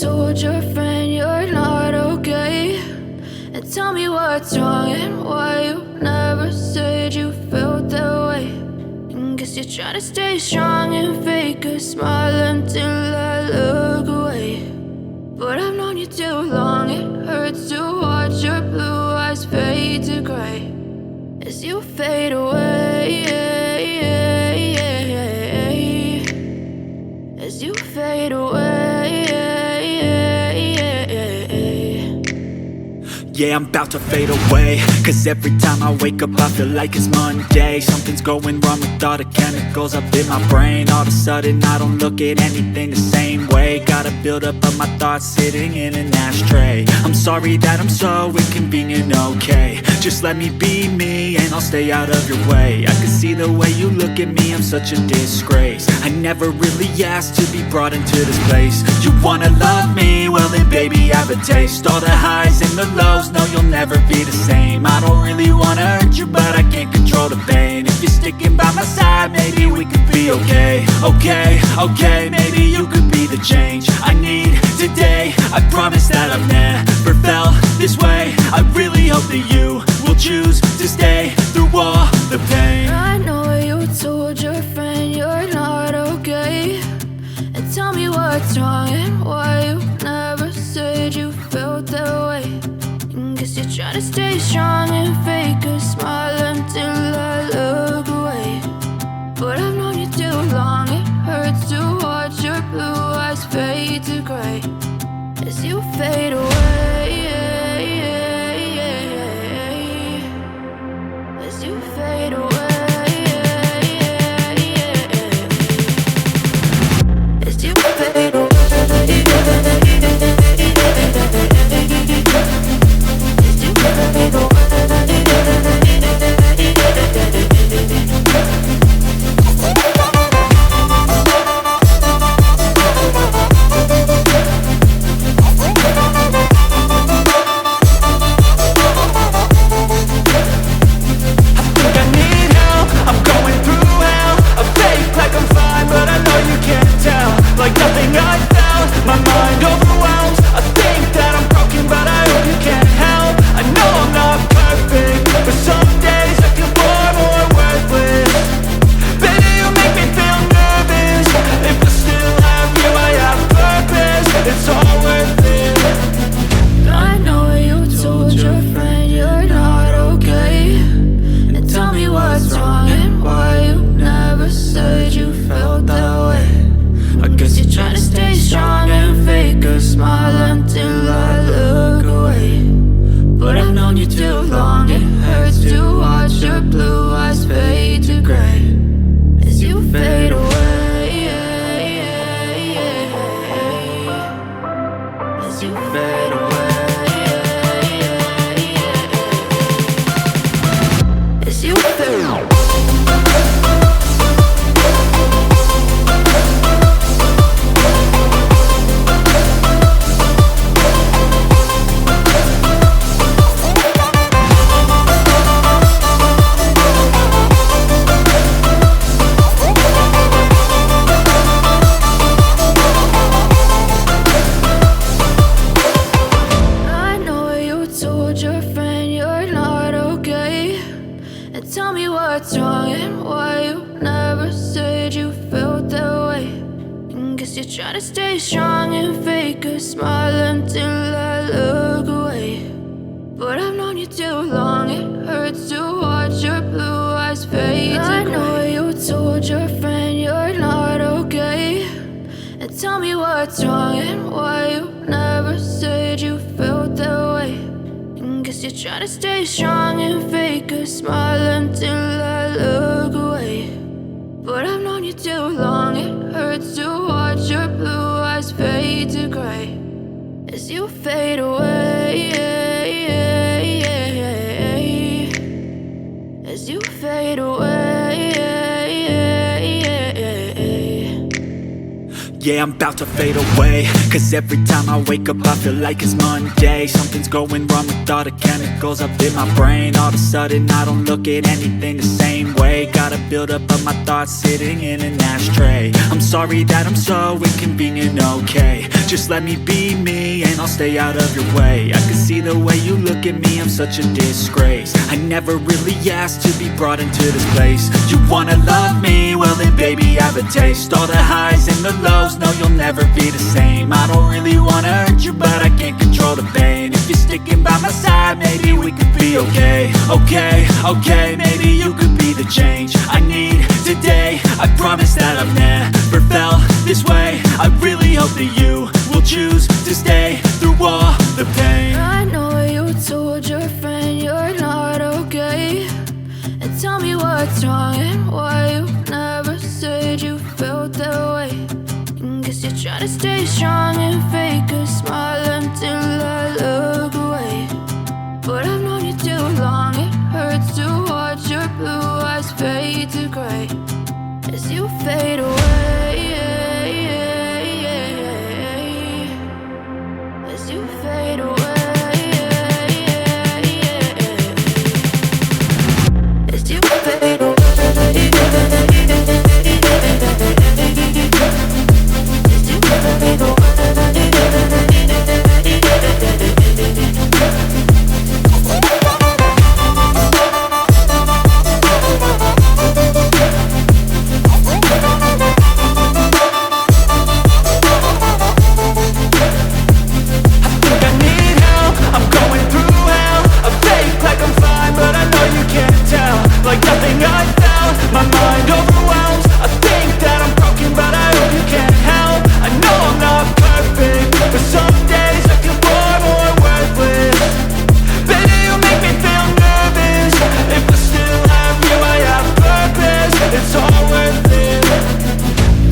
told your friend you're not okay, and tell me what's wrong and why you never said you felt that way. And guess you're trying to stay strong and fake a smile until I look away. But I've known you too long, it hurts to watch your blue eyes fade to gray as you fade away, as you fade away. Yeah, I'm about to fade away, cause every time I wake up I feel like it's Monday. Something's going wrong with all the chemicals up in my brain. All of a sudden I don't look at anything the same way. Gotta build up of my thoughts sitting in an ashtray. I'm sorry that I'm so inconvenient, okay. Just let me be me and I'll stay out of your way. I can see the way you look at me, I'm such a disgrace. I never really asked to be brought into this place. You wanna love me? Well then baby I have a taste. All the highs and the lows, no you'll never be the same. I don't really wanna hurt you but I can't control the pain. If you're sticking by my side maybe we could be okay. Okay, maybe you could be the change I need today. I promise that I've never felt this way. I really hope that you will choose to stay through all the pain. I know you told your friend you're not okay, and tell me what's wrong and why you never said you felt that way. And guess you're trying to stay strong and fake a smile until I look away. But I've known you too long, it hurts to watch your blue eyes fade to gray as you fade away, as you fade away, as you fade away. Like nothing I felt, my mind overwhelms. I think that I'm broken but I hope you can't help. I know I'm not perfect, but some days I feel far more worthless. Baby, you make me feel nervous. If I still have you, I have purpose. It's all worth it. I know you told your friend you're not okay, and tell me what's wrong and why you never said you felt that way. I guess you're trying to stay strong and fake a smile until I look away. But I've known you too long, it hurts to watch your blue eyes fade to gray as you fade away, as you fade away, as you fade away. What's wrong and why you never said you felt that way. And guess you're trying to stay strong and fake a smile until I look away. But I've known you too long, it hurts to watch your blue eyes fade to gray. I know you told your friend you're not okay, and tell me what's wrong and why you never said you felt that way. Guess you're trying to stay strong and fake a smile until I look away. But I've known you too long, it hurts to watch your blue eyes fade to gray as you fade away, as you fade away. Yeah, I'm about to fade away, cause every time I wake up I feel like it's Monday. Something's going wrong with all the chemicals up in my brain. All of a sudden I don't look at anything the same way. Gotta build up of my thoughts sitting in an ashtray. I'm sorry that I'm so inconvenient, okay. Just let me be me and I'll stay out of your way. I can see the way you look at me, I'm such a disgrace. I never really asked to be brought into this place. You wanna love me? Well then baby I have a taste. All the highs and the lows, no you'll never be the same. I don't really wanna hurt you but I can't control the pain. If you're sticking by my side, maybe we could be okay. Okay, maybe you could be the change I need today. I promise that I've never felt this way. I really hope that you will choose to stay through all the pain. I know you told your friend you're not okay, and tell me what's wrong and why you never said you felt that way. And guess you're trying to stay strong and fake a smile until I look away. But I've known you too long, it hurts to watch your blue eyes fade to gray as you fade away. As you fade away. As you fade away. As you fade away. Like nothing I found, my mind overwhelms. I think that I'm broken, but I hope you can't help. I know I'm not perfect, but some days I feel far more worthless. Baby, you make me feel nervous. If I still have you, I have purpose. It's all worth it.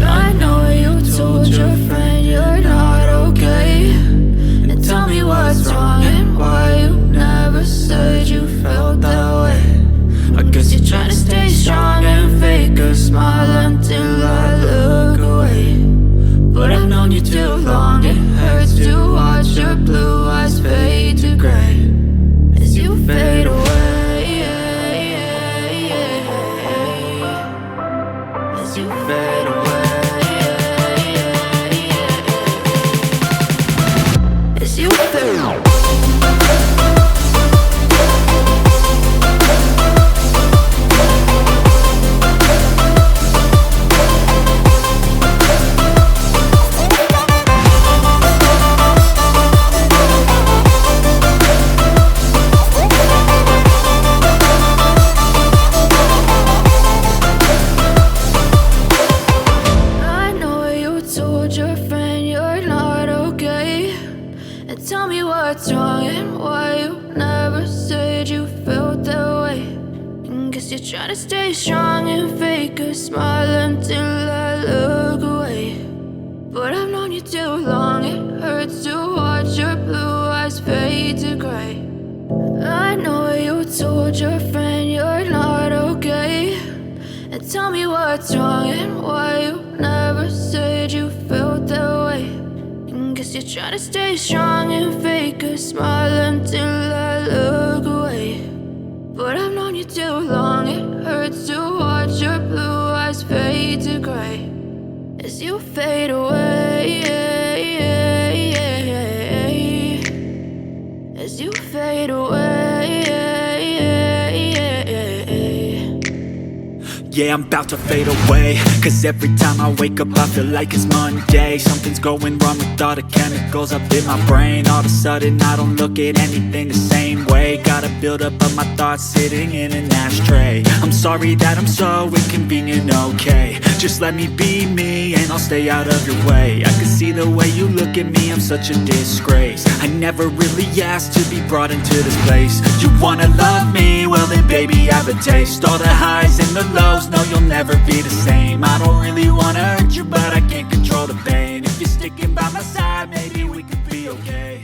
I know you told your friend you're not okay, and tell me what's wrong and why you never said you felt that way. I guess you're trying to stay strong and fake a smile until I look away. But I've known you too long, it hurts to watch your blue eyes fade to gray as you fade away. As you fade away. As you fade away. Tell me what's wrong and why you never said you felt that way. And guess you're trying to stay strong and fake a smile until I look away. But I've known you too long, it hurts to watch your blue eyes fade to gray. I know you told your friend you're not okay, and tell me what's wrong and why you never said you felt that way. Guess you're trying to stay strong and fake a smile until I look away. But I've known you too long, it hurts to watch your blue eyes fade to gray as you fade away. As you fade away. Yeah, I'm about to fade away, cause every time I wake up I feel like it's Monday. Something's going wrong with all the chemicals up in my brain. All of a sudden I don't look at anything the same way. Gotta build up of my thoughts sitting in an ashtray. I'm sorry that I'm so inconvenient, okay. Just let me be me and I'll stay out of your way. I can see the way you look at me, I'm such a disgrace. I never really asked to be brought into this place. You wanna love me? Well then baby I have a taste. All the highs and the lows, no you'll never be the same. I don't really wanna hurt you but I can't control the pain. If you're sticking by my side, maybe we could be okay.